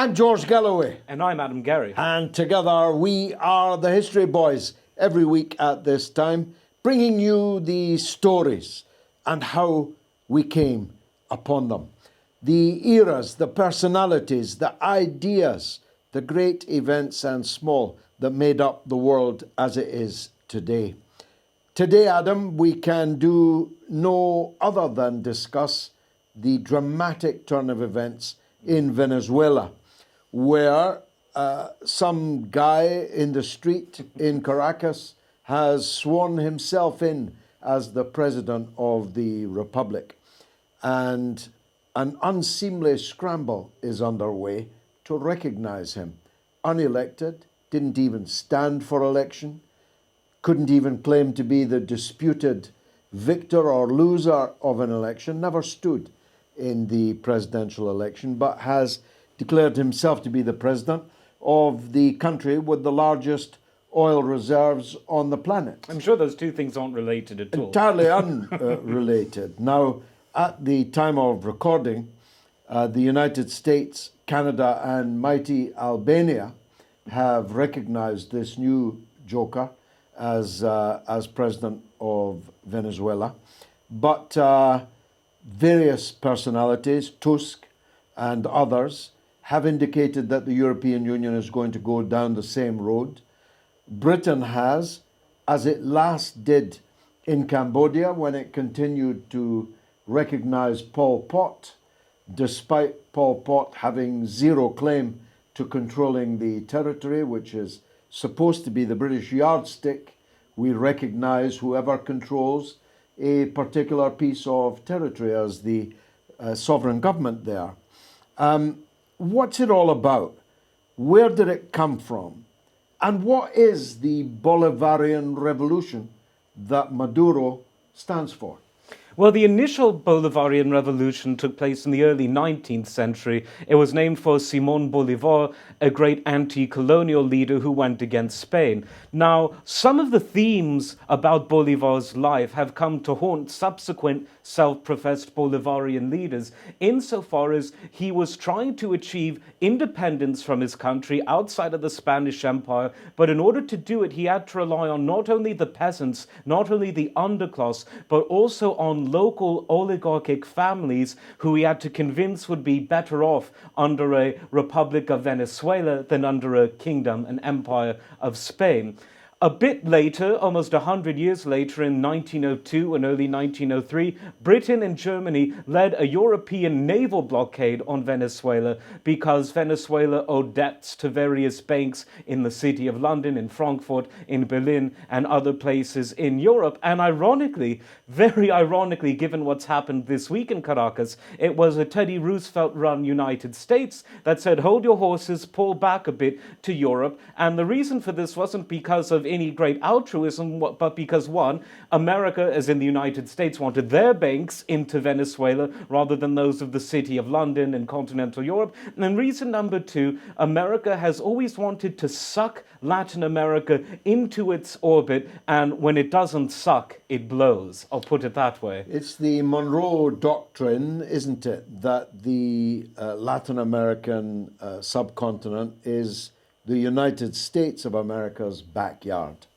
I'm George Galloway. And I'm Adam Garrie. And together we are the History Boys every week at this time, bringing you the stories and how we came upon them. The eras, the personalities, the ideas, the great events and small that made up the world as it is today. Today, Adam, we can do no other than discuss the dramatic turn of events in Venezuela, where some guy in the street in Caracas has sworn himself in as the president of the republic. And an unseemly scramble is underway to recognize him. Unelected, didn't even stand for election, couldn't even claim to be the disputed victor or loser of an election, never stood in the presidential election, but has declared himself to be the president of the country with the largest oil reserves on the planet. I'm sure those two things aren't related at all. Entirely unrelated. Now, at the time of recording, the United States, Canada, and mighty Albania have recognized this new joker as president of Venezuela. But various personalities, Tusk and others, have indicated that the European Union is going to go down the same road. Britain has, as it last did in Cambodia when it continued to recognize Pol Pot, despite Pol Pot having zero claim to controlling the territory, which is supposed to be the British yardstick. We recognize whoever controls a particular piece of territory as the sovereign government there. What's it all about? Where did it come from? And what is the Bolivarian Revolution that Maduro stands for? Well, the initial Bolivarian Revolution took place in the early 19th century. It was named for Simón Bolívar, a great anti-colonial leader who went against Spain. Now, some of the themes about Bolívar's life have come to haunt subsequent self-professed Bolivarian leaders, insofar as he was trying to achieve independence from his country outside of the Spanish Empire, but in order to do it, he had to rely on not only the peasants, not only the underclass, but also on local oligarchic families who he had to convince would be better off under a Republic of Venezuela than under a kingdom, an empire of Spain. A bit later, almost 100 years later, in 1902 and early 1903, Britain and Germany led a European naval blockade on Venezuela because Venezuela owed debts to various banks in the city of London, in Frankfurt, in Berlin, and other places in Europe. And ironically, very ironically, given what's happened this week in Caracas, it was a Teddy Roosevelt-run United States that said, hold your horses, pull back a bit to Europe. And the reason for this wasn't because of any great altruism, but because, one, America, as in the United States, wanted their banks into Venezuela rather than those of the City of London and continental Europe. And then reason number two, America has always wanted to suck Latin America into its orbit, and when it doesn't suck, it blows. I'll put it that way. It's the Monroe Doctrine, isn't it, that the Latin American subcontinent is the United States of America's backyard.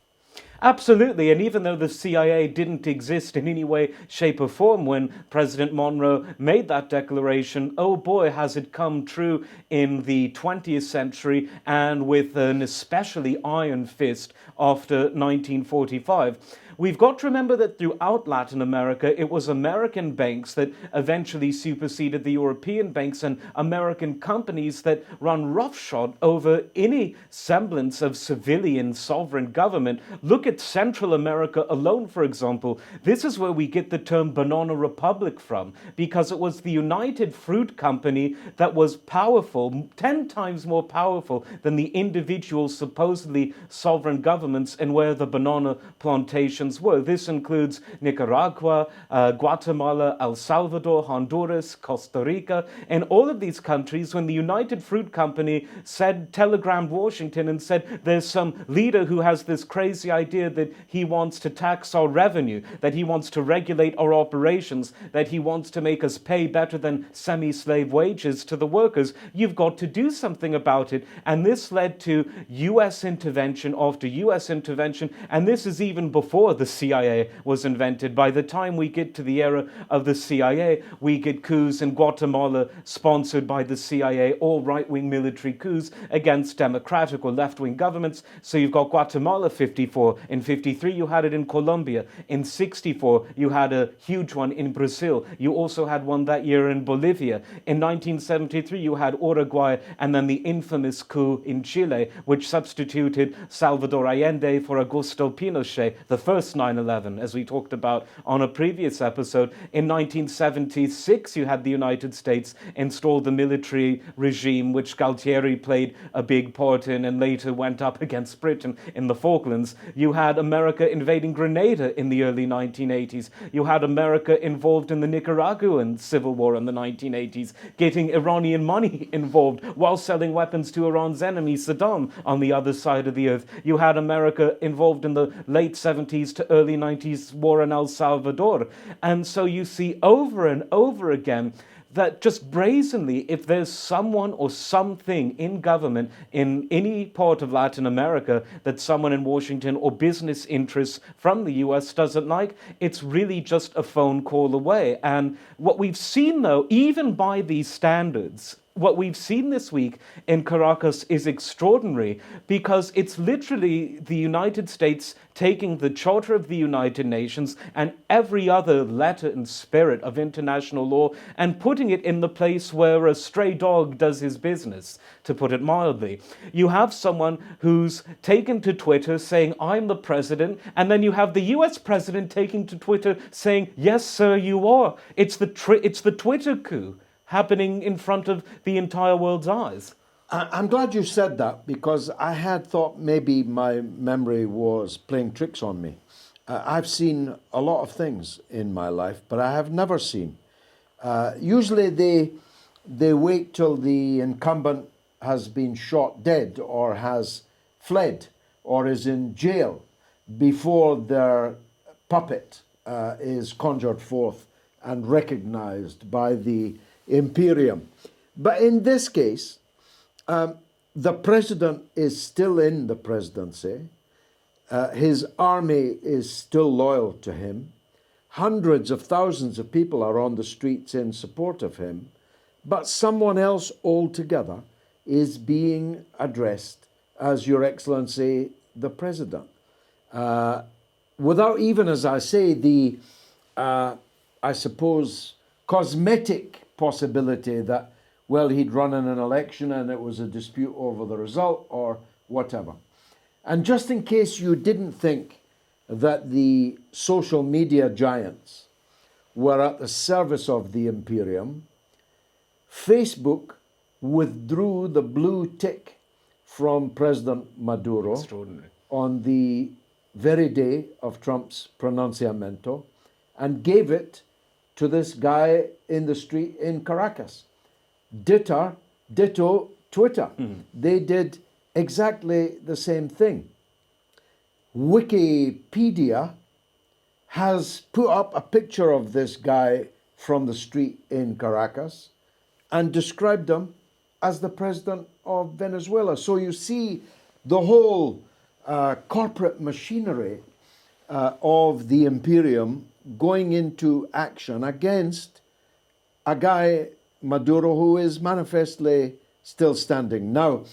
Absolutely, and even though the CIA didn't exist in any way, shape or form when President Monroe made that declaration, oh boy, has it come true in the 20th century, and with an especially iron fist after 1945. We've got to remember that throughout Latin America, it was American banks that eventually superseded the European banks, and American companies that run roughshod over any semblance of civilian sovereign government. Look at Central America alone, for example. This is where we get the term Banana Republic from, because it was the United Fruit Company that was powerful, 10 times more powerful than the individual supposedly sovereign governments, and where the banana plantations nations were. This includes Nicaragua, Guatemala, El Salvador, Honduras, Costa Rica. In all of these countries, when the United Fruit Company telegrammed Washington and said, there's some leader who has this crazy idea that he wants to tax our revenue, that he wants to regulate our operations, that he wants to make us pay better than semi-slave wages to the workers, you've got to do something about it. And this led to U.S. intervention after U.S. intervention, and this is even before the CIA was invented. By the time we get to the era of the CIA, we get coups in Guatemala sponsored by the CIA, all right-wing military coups against democratic or left-wing governments. So you've got Guatemala 54. In 53, you had it in Colombia. In 64, you had a huge one in Brazil. You also had one that year in Bolivia. In 1973, you had Uruguay, and then the infamous coup in Chile, which substituted Salvador Allende for Augusto Pinochet, the first 9/11, as we talked about on a previous episode. In 1976, you had the United States install the military regime, which Galtieri played a big part in and later went up against Britain in the Falklands. You had America invading Grenada in the early 1980s. You had America involved in the Nicaraguan civil war in the 1980s, getting Iranian money involved while selling weapons to Iran's enemy, Saddam, on the other side of the earth. You had America involved in the late 70s to early 90s war in El Salvador. And so you see over and over again that just brazenly, if there's someone or something in government in any part of Latin America that someone in Washington or business interests from the US doesn't like, it's really just a phone call away. And what we've seen, though, even by these standards, what we've seen this week in Caracas is extraordinary, because it's literally the United States taking the Charter of the United Nations and every other letter and spirit of international law and putting it in the place where a stray dog does his business, to put it mildly. You have someone who's taken to Twitter saying, I'm the president, and then you have the US president taking to Twitter saying, yes, sir, you are. It's the Twitter coup happening in front of the entire world's eyes. I'm glad you said that, because I had thought maybe my memory was playing tricks on me. I've seen a lot of things in my life, but I have never seen. Usually they wait till the incumbent has been shot dead or has fled or is in jail before their puppet is conjured forth and recognized by the imperium. But in this case, the president is still in the presidency. His army is still loyal to him. Hundreds of thousands of people are on the streets in support of him. But someone else altogether is being addressed as Your Excellency, the President. Without even, as I say, the, I suppose, cosmetic possibility that, well, he'd run in an election and it was a dispute over the result or whatever. And just in case you didn't think that the social media giants were at the service of the imperium, Facebook withdrew the blue tick from President Maduro on the very day of Trump's pronunciamento and gave it to this guy in the street in Caracas. Ditto Twitter. They did exactly the same thing. Wikipedia has put up a picture of this guy from the street in Caracas and described him as the president of Venezuela. So you see the whole corporate machinery of the imperium going into action against a guy, Maduro, who is manifestly still standing. Now,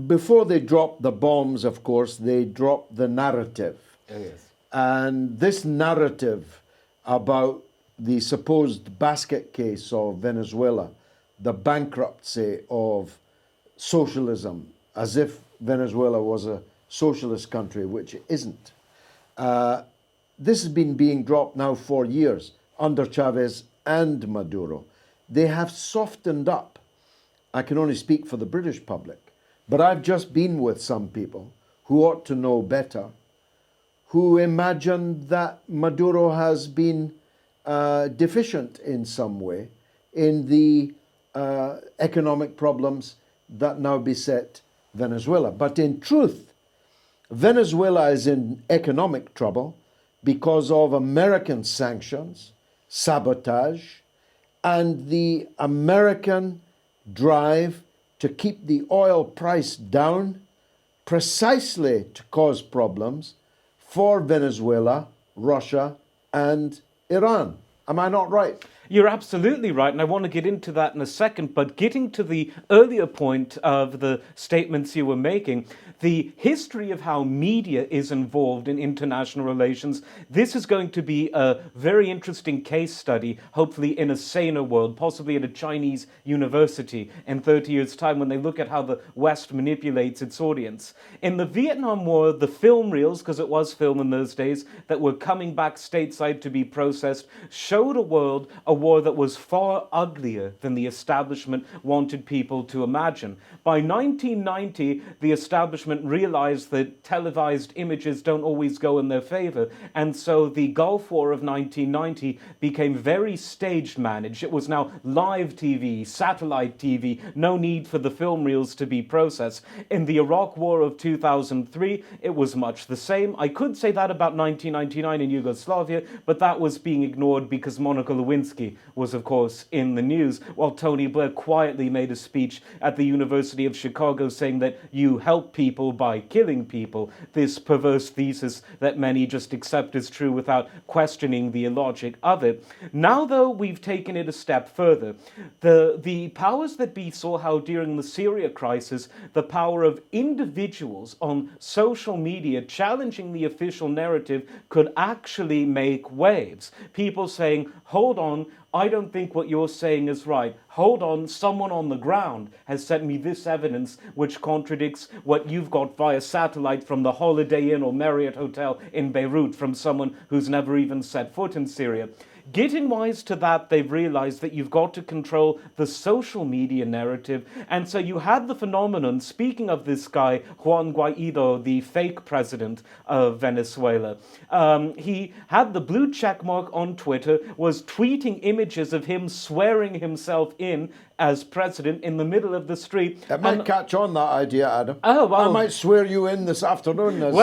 before they dropped the bombs, of course, they dropped the narrative. Oh, yes. And this narrative about the supposed basket case of Venezuela, the bankruptcy of socialism, as if Venezuela was a socialist country, which it isn't. This has been being dropped now for years under Chavez and Maduro. They have softened up. I can only speak for the British public, but I've just been with some people who ought to know better, who imagine that Maduro has been deficient in some way in the economic problems that now beset Venezuela. But in truth, Venezuela is in economic trouble because of American sanctions, sabotage, and the American drive to keep the oil price down precisely to cause problems for Venezuela, Russia, and Iran. Am I not right? You're absolutely right, and I want to get into that in a second, but getting to the earlier point of the statements you were making, the history of how media is involved in international relations, this is going to be a very interesting case study, hopefully in a saner world, possibly at a Chinese university in 30 years' time when they look at how the West manipulates its audience. In the Vietnam War, the film reels, because it was film in those days, that were coming back stateside to be processed, showed a world, a war that was far uglier than the establishment wanted people to imagine. By 1990, the establishment realized that televised images don't always go in their favor, and so the Gulf War of 1990 became very staged managed. It was now live TV, satellite TV, no need for the film reels to be processed. In the Iraq War of 2003, it was much the same. I could say that about 1999 in Yugoslavia, but that was being ignored because Monica Lewinsky was, of course, in the news, while Tony Blair quietly made a speech at the University of Chicago saying that you help people by killing people, this perverse thesis that many just accept as true without questioning the illogic of it. Now, though, we've taken it a step further. The powers that be saw how during the Syria crisis, the power of individuals on social media challenging the official narrative could actually make waves. People saying, hold on, I don't think what you're saying is right. Hold on, someone on the ground has sent me this evidence which contradicts what you've got via satellite from the Holiday Inn or Marriott Hotel in Beirut from someone who's never even set foot in Syria. Getting wise to that, they've realized that you've got to control the social media narrative. And so you had the phenomenon, speaking of this guy, Juan Guayido, the fake president of Venezuela. He had the blue check mark on Twitter, was tweeting images of him swearing himself in as president in the middle of the street. It might catch on, that idea, Adam. Oh, well. I might swear you in this afternoon as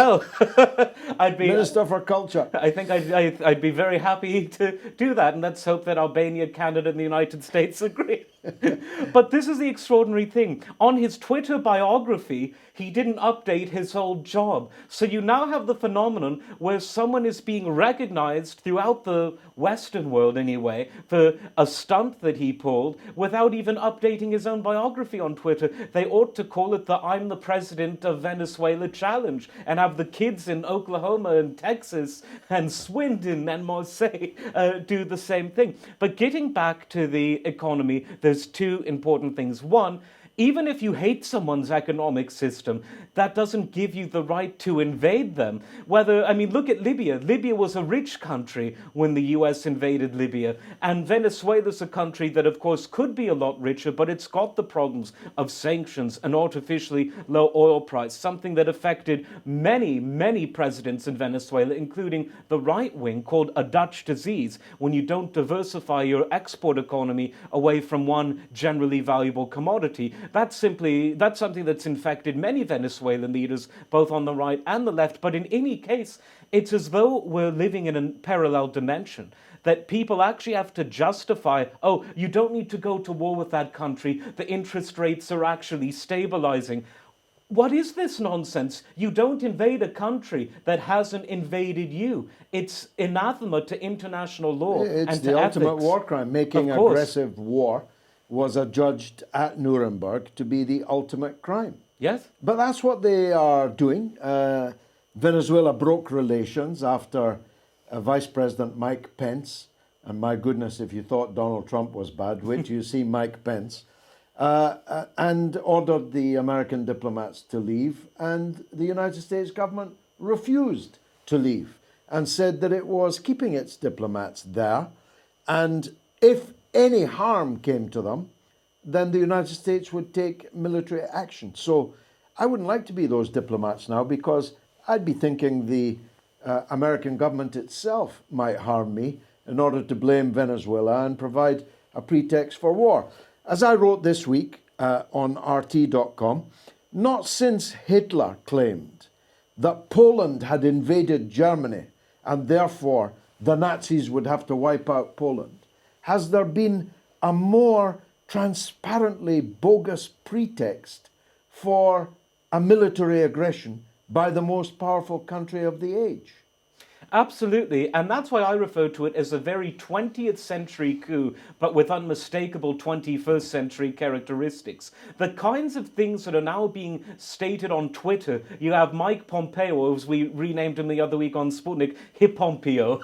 I'd be Minister for Culture. I think I'd be very happy to do that, and let's hope that Albania, Canada, and the United States agree. But this is the extraordinary thing. On his Twitter biography, he didn't update his old job. So you now have the phenomenon where someone is being recognized throughout the Western world anyway for a stunt that he pulled without even updating his own biography on Twitter. They ought to call it the I'm the President of Venezuela challenge and have the kids in Oklahoma and Texas and Swindon and Marseille do the same thing. But getting back to the economy, there's two important things. One, even if you hate someone's economic system, that doesn't give you the right to invade them. Look at Libya. Libya was a rich country when the US invaded Libya. And Venezuela's a country that, of course, could be a lot richer, but it's got the problems of sanctions, an artificially low oil price, something that affected many, many presidents in Venezuela, including the right wing, called a Dutch disease, when you don't diversify your export economy away from one generally valuable commodity. That's something that's infected many Venezuelan leaders, both on the right and the left. But in any case, it's as though we're living in a parallel dimension, that people actually have to justify, oh, you don't need to go to war with that country. The interest rates are actually stabilizing. What is this nonsense? You don't invade a country that hasn't invaded you. It's anathema to international law and to ethics. It's the ultimate war crime. Making aggressive war was adjudged at Nuremberg to be the ultimate crime. Yes. But that's what they are doing. Venezuela broke relations after Vice President Mike Pence, and my goodness, if you thought Donald Trump was bad, wait till you see Mike Pence, and ordered the American diplomats to leave, and the United States government refused to leave and said that it was keeping its diplomats there, and if any harm came to them, then the United States would take military action. So I wouldn't like to be those diplomats now, because I'd be thinking the American government itself might harm me in order to blame Venezuela and provide a pretext for war. As I wrote this week on RT.com, not since Hitler claimed that Poland had invaded Germany and therefore the Nazis would have to wipe out Poland has there been a more transparently bogus pretext for a military aggression by the most powerful country of the age. Absolutely, and that's why I refer to it as a very 20th century coup, but with unmistakable 21st century characteristics. The kinds of things that are now being stated on Twitter, you have Mike Pompeo, as we renamed him the other week on Sputnik, Hippompeo.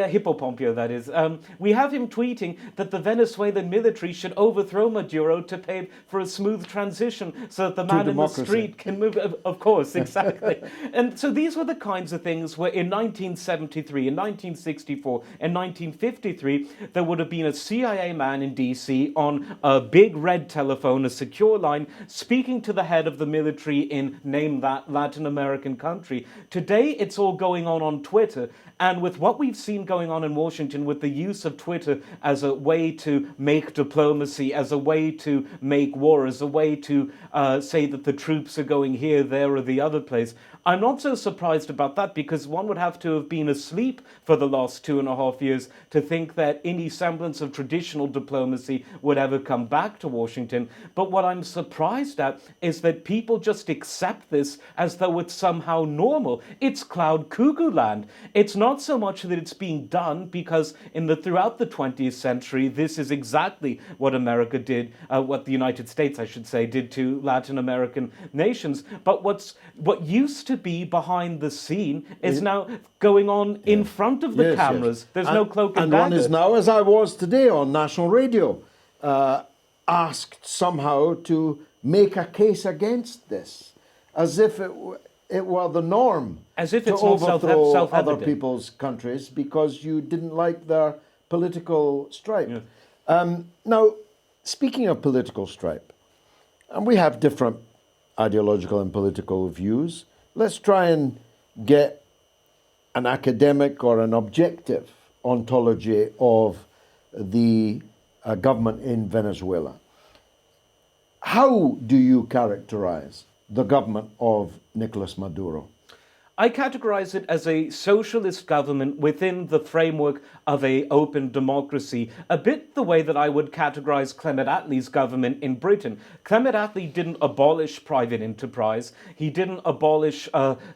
Hippopompeo, that is. We have him tweeting that the Venezuelan military should overthrow Maduro to pay for a smooth transition so that the man in the street can move. Of course, exactly. And so these were the kinds of things where in 1973, in 1964, in 1953, there would have been a CIA man in DC on a big red telephone, a secure line, speaking to the head of the military in, name that, Latin American country. Today, it's all going on Twitter. And with what we've seen going on in Washington with the use of Twitter as a way to make diplomacy, as a way to make war, as a way to say that the troops are going here, there, or the other place, I'm not so surprised about that, because one would have to have been asleep for the last 2.5 years to think that any semblance of traditional diplomacy would ever come back to Washington. But what I'm surprised at is that people just accept this as though it's somehow normal. It's cloud cuckoo land. It's not so much that it's being done, because throughout the 20th century, this is exactly what America did, what the United States, I should say, did to Latin American nations. But what used to be behind the scene is now going on in front of the cameras. Yes. There's no cloak and dagger. And one is now, as I was today on national radio, asked somehow to make a case against this, as if it were the norm, as if to it's not overthrow other people's countries because you didn't like their political stripe. Yeah. Now, speaking of political stripe, and we have different ideological and political views, let's try and get an academic or an objective ontology of the government in Venezuela. How do you characterize the government of Nicolas Maduro? I categorize it as a socialist government within the framework of an open democracy, a bit the way that I would categorize Clement Attlee's government in Britain. Clement Attlee didn't abolish private enterprise. He didn't abolish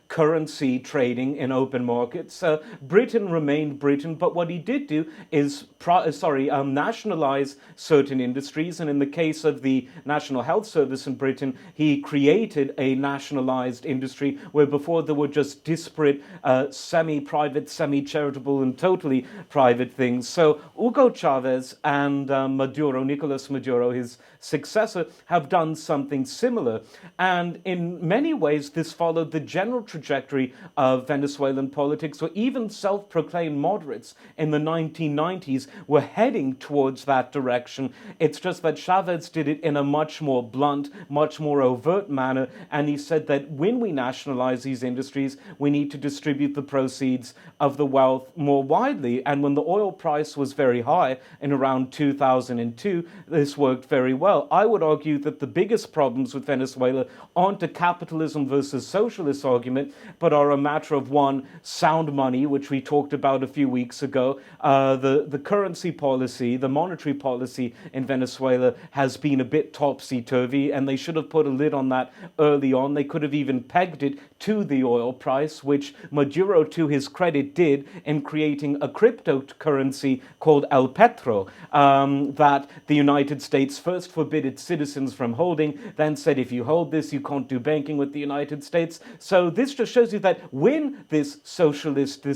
currency trading in open markets. Britain remained Britain, but what he did do is nationalize certain industries. And in the case of the National Health Service in Britain, he created a nationalized industry where before there were just disparate, semi-private, semi-charitable, and totally private things. So Hugo Chavez and Nicolas Maduro, his successor, have done something similar. And in many ways, this followed the general trajectory of Venezuelan politics, where even self-proclaimed moderates in the 1990s were heading towards that direction. It's just that Chavez did it in a much more blunt, much more overt manner, and he said that when we nationalize these industries, we need to distribute the proceeds of the wealth more widely. And when the oil price was very high in around 2002, this worked very well. I would argue that the biggest problems with Venezuela aren't a capitalism versus socialist argument, but are a matter of, one, sound money, which we talked about a few weeks ago. The currency policy, the monetary policy in Venezuela has been a bit topsy-turvy, and they should have put a lid on that early on. They could have even pegged it to the oil price, which Maduro, to his credit, did in creating a cryptocurrency called El Petro, that the United States first forbid its citizens from holding, then said, if you hold this, you can't do banking with the United States. So this just shows you that when this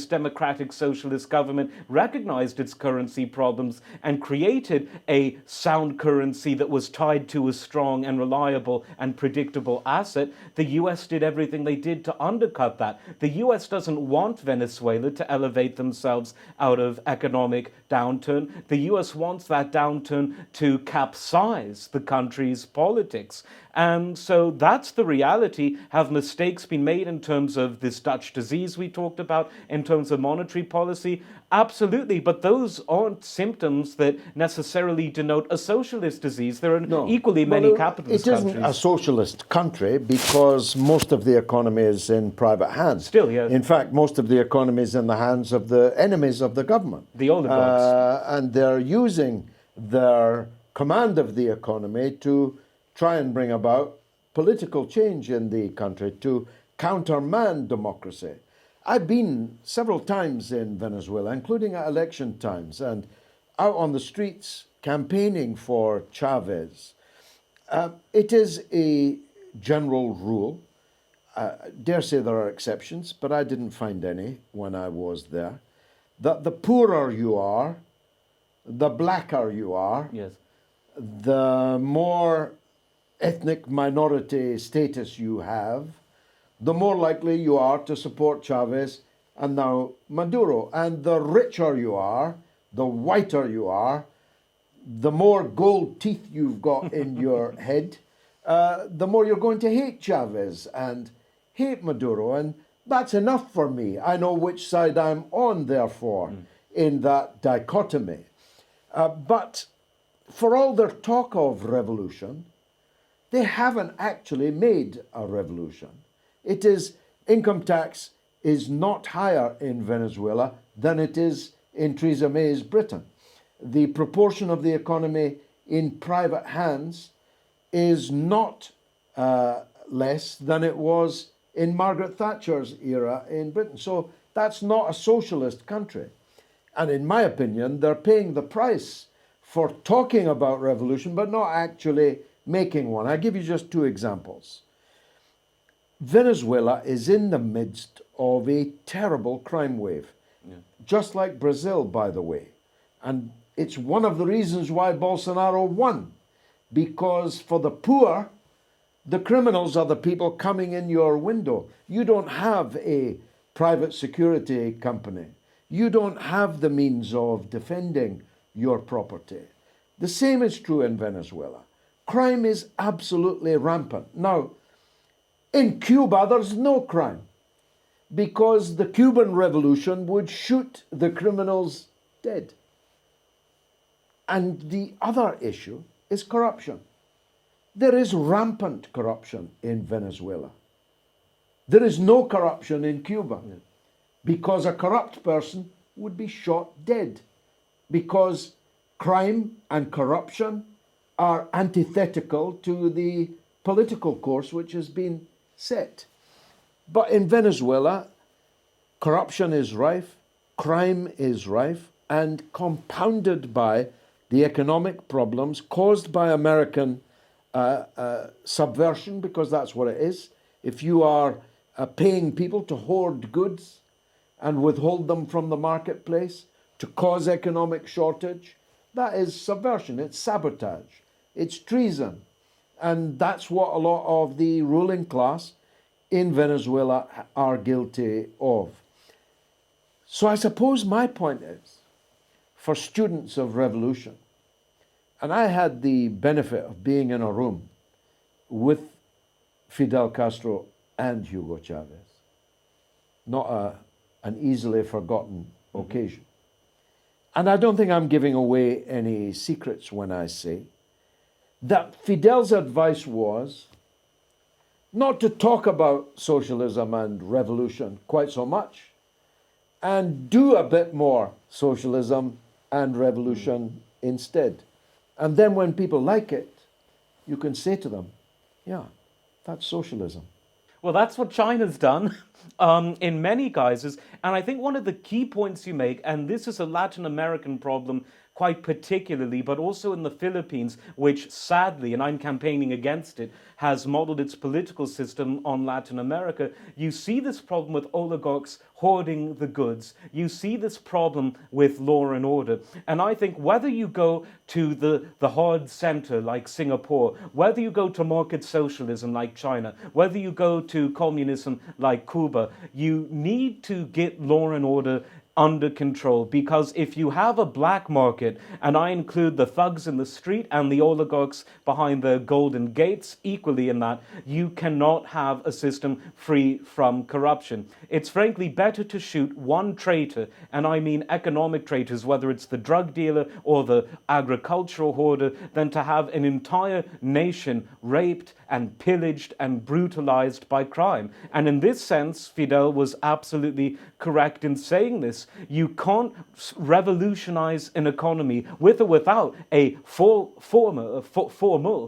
democratic socialist government recognized its currency problems and created a sound currency that was tied to a strong and reliable and predictable asset, the US did everything they did to undercut that. The US doesn't want Venezuela to elevate themselves out of economic downturn. The US wants that downturn to capsize the country's politics. And so that's the reality. Have mistakes been made in terms of this Dutch disease we talked about, in terms of monetary policy? Absolutely, but those aren't symptoms that necessarily denote a socialist disease. There are equally many capitalist it isn't countries. a socialist country because most of the economy is in private hands. Still, yes. In fact, most of the economy is in the hands of the enemies of the government. The oligarchs. And they're using their command of the economy to try and bring about political change in the country, to countermand democracy. I've been several times in Venezuela, including at election times, and out on the streets campaigning for Chavez. It is a general rule. Dare say there are exceptions, but I didn't find any when I was there, that the poorer you are, the blacker you are, Yes. the more ethnic minority status you have, the more likely you are to support Chavez and now Maduro. And the richer you are, the whiter you are, the more gold teeth you've got in your head, the more you're going to hate Chavez and hate Maduro. And that's enough for me. I know which side I'm on, therefore, in that dichotomy. But for all their talk of revolution, they haven't actually made a revolution. It is, income tax is not higher in Venezuela than it is in Theresa May's Britain. The proportion of the economy in private hands is not less than it was in Margaret Thatcher's era in Britain. So that's not a socialist country. And in my opinion, they're paying the price for talking about revolution, but not actually making one. I'll give you just two examples. Venezuela is in the midst of a terrible crime wave, just like Brazil, by the way. And it's one of the reasons why Bolsonaro won, because for the poor, the criminals are the people coming in your window. You don't have a private security company. You don't have the means of defending your property. The same is true in Venezuela. Crime is absolutely rampant. Now, in Cuba, there's no crime because the Cuban Revolution would shoot the criminals dead. And the other issue is corruption. There is rampant corruption in Venezuela. There is no corruption in Cuba because a corrupt person would be shot dead, because crime and corruption are antithetical to the political course which has been set. But in Venezuela, corruption is rife, crime is rife, and compounded by the economic problems caused by American subversion, because that's what it is. If you are paying people to hoard goods and withhold them from the marketplace to cause economic shortage, that is subversion, it's sabotage, it's treason. And that's what a lot of the ruling class in Venezuela are guilty of. So I suppose my point is, for students of revolution, and I had the benefit of being in a room with Fidel Castro and Hugo Chavez, not an easily forgotten occasion. And I don't think I'm giving away any secrets when I say that Fidel's advice was not to talk about socialism and revolution quite so much, and do a bit more socialism and revolution instead. And then when people like it, you can say to them, yeah, that's socialism. Well, that's what China's done in many guises. And I think one of the key points you make, and this is a Latin American problem quite particularly, but also in the Philippines, which sadly, and I'm campaigning against it, has modeled its political system on Latin America. You see this problem with oligarchs hoarding the goods. You see this problem with law and order. And I think whether you go to the hard center like Singapore, whether you go to market socialism like China, whether you go to communism like Cuba, you need to get law and order under control, because if you have a black market, and I include the thugs in the street and the oligarchs behind the golden gates equally in that, you cannot have a system free from corruption. It's frankly better to shoot one traitor, and I mean economic traitors, whether it's the drug dealer or the agricultural hoarder, than to have an entire nation raped and pillaged and brutalized by crime. And in this sense, Fidel was absolutely correct in saying this. You can't revolutionize an economy with or without a formal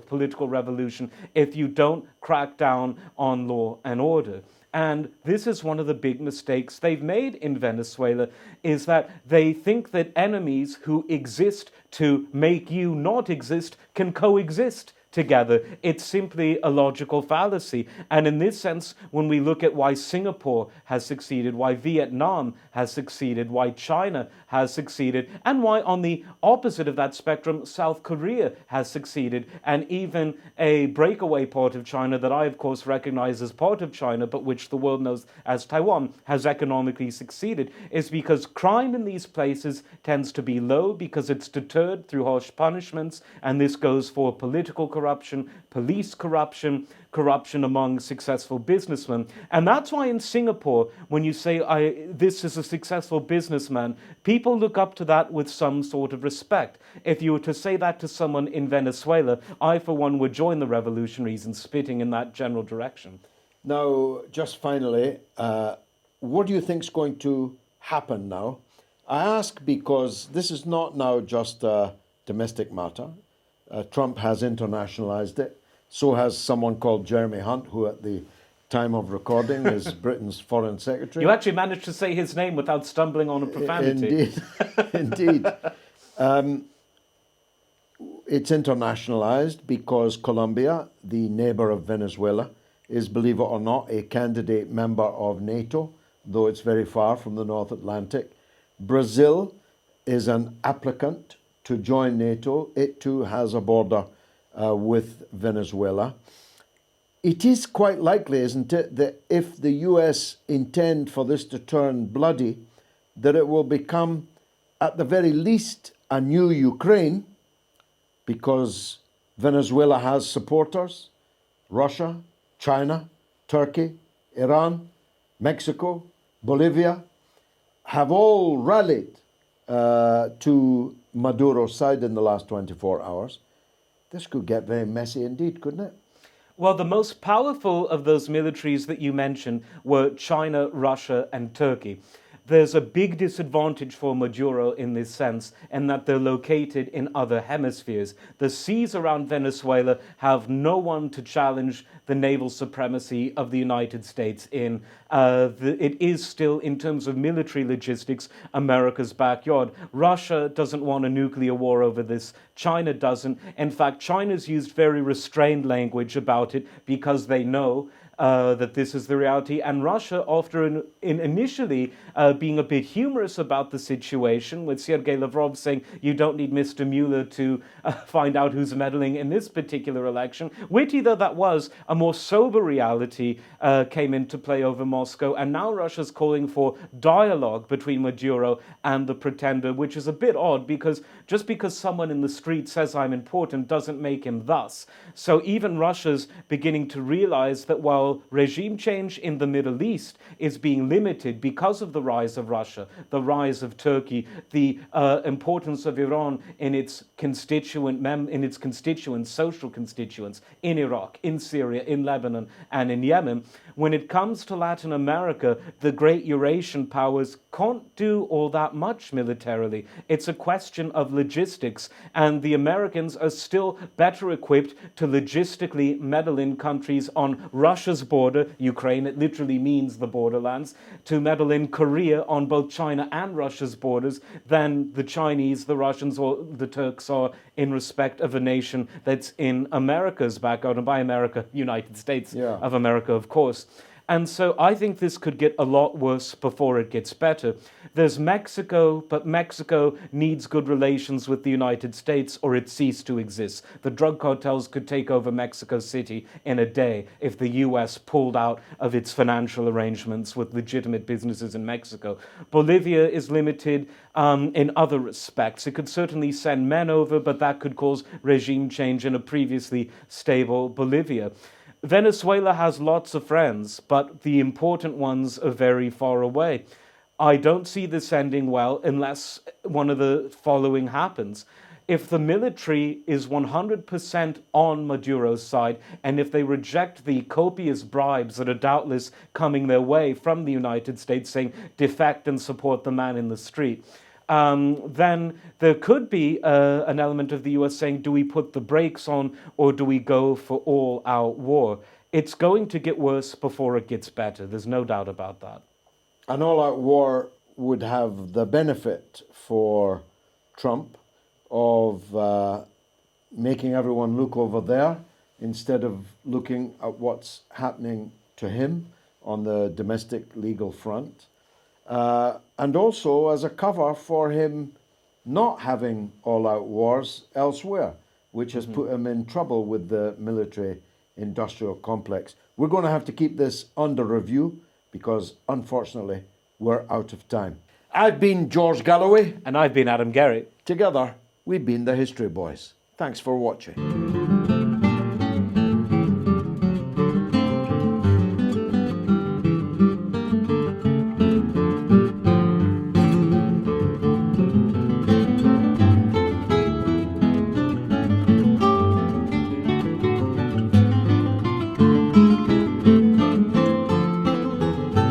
political revolution if you don't crack down on law and order. And this is one of the big mistakes they've made in Venezuela, is that they think that enemies who exist to make you not exist can coexist together. It's simply a logical fallacy. And in this sense, when we look at why Singapore has succeeded, why Vietnam has succeeded, why China has succeeded, and why on the opposite of that spectrum, South Korea has succeeded, and even a breakaway part of China that I, of course, recognize as part of China, but which the world knows as Taiwan, has economically succeeded, is because crime in these places tends to be low because it's deterred through harsh punishments, and this goes for political corruption, police corruption, corruption among successful businessmen. And that's why in Singapore, when you say, this is a successful businessman, people look up to that with some sort of respect. If you were to say that to someone in Venezuela, I, for one, would join the revolutionaries in spitting in that general direction. Now, just finally, what do you think is going to happen now? I ask because this is not now just a domestic matter. Trump has internationalized it. So has someone called Jeremy Hunt, who at the time of recording is Britain's foreign secretary. You actually managed to say his name without stumbling on a profanity. Indeed. It's internationalized because Colombia, the neighbor of Venezuela, is, believe it or not, a candidate member of NATO, though it's very far from the North Atlantic. Brazil is an applicant to join NATO. It too has a border with Venezuela. It is quite likely, isn't it, that if the US intend for this to turn bloody, that it will become, at the very least, a new Ukraine, because Venezuela has supporters. Russia, China, Turkey, Iran, Mexico, Bolivia have all rallied to Maduro's side in the last 24 hours. This could get very messy indeed, couldn't it? Well, the most powerful of those militaries that you mentioned were China, Russia, and Turkey. There's a big disadvantage for Maduro in this sense, in that they're located in other hemispheres. The seas around Venezuela have no one to challenge the naval supremacy of the United States in. It is still, in terms of military logistics, America's backyard. Russia doesn't want a nuclear war over this. China doesn't. In fact, China's used very restrained language about it because they know that this is the reality. And Russia, after initially being a bit humorous about the situation, with Sergei Lavrov saying, you don't need Mr. Mueller to find out who's meddling in this particular election, witty though that was, a more sober reality came into play over Moscow. And now Russia's calling for dialogue between Maduro and the pretender, which is a bit odd, because just because someone in the street says I'm important doesn't make him thus. So even Russia's beginning to realize that while regime change in the Middle East is being limited because of the rise of Russia, the rise of Turkey, the importance of Iran in its social constituents in Iraq, in Syria, in Lebanon, and in Yemen. When it comes to Latin America, the great Eurasian powers can't do all that much militarily. It's a question of logistics, and the Americans are still better equipped to logistically meddle in countries on Russia's border, Ukraine, it literally means the borderlands, to meddle in Korea on both China and Russia's borders than the Chinese, the Russians, or the Turks are in respect of a nation that's in America's backyard, and by America, United States of America, of course. And so I think this could get a lot worse before it gets better. There's Mexico, but Mexico needs good relations with the United States or it ceased to exist. The drug cartels could take over Mexico City in a day if the US pulled out of its financial arrangements with legitimate businesses in Mexico. Bolivia is limited in other respects. It could certainly send men over, but that could cause regime change in a previously stable Bolivia. Venezuela has lots of friends, but the important ones are very far away. I don't see this ending well unless one of the following happens. If the military is 100% on Maduro's side, and if they reject the copious bribes that are doubtless coming their way from the United States saying defect and support the man in the street, then there could be an element of the US saying, do we put the brakes on or do we go for all-out war? It's going to get worse before it gets better. There's no doubt about that. An all-out war would have the benefit for Trump of making everyone look over there instead of looking at what's happening to him on the domestic legal front. And also as a cover for him not having all-out wars elsewhere, which has put him in trouble with the military-industrial complex. We're going to have to keep this under review because, unfortunately, we're out of time. I've been George Galloway. And I've been Adam Garrie. Together, we've been the History Boys. Thanks for watching.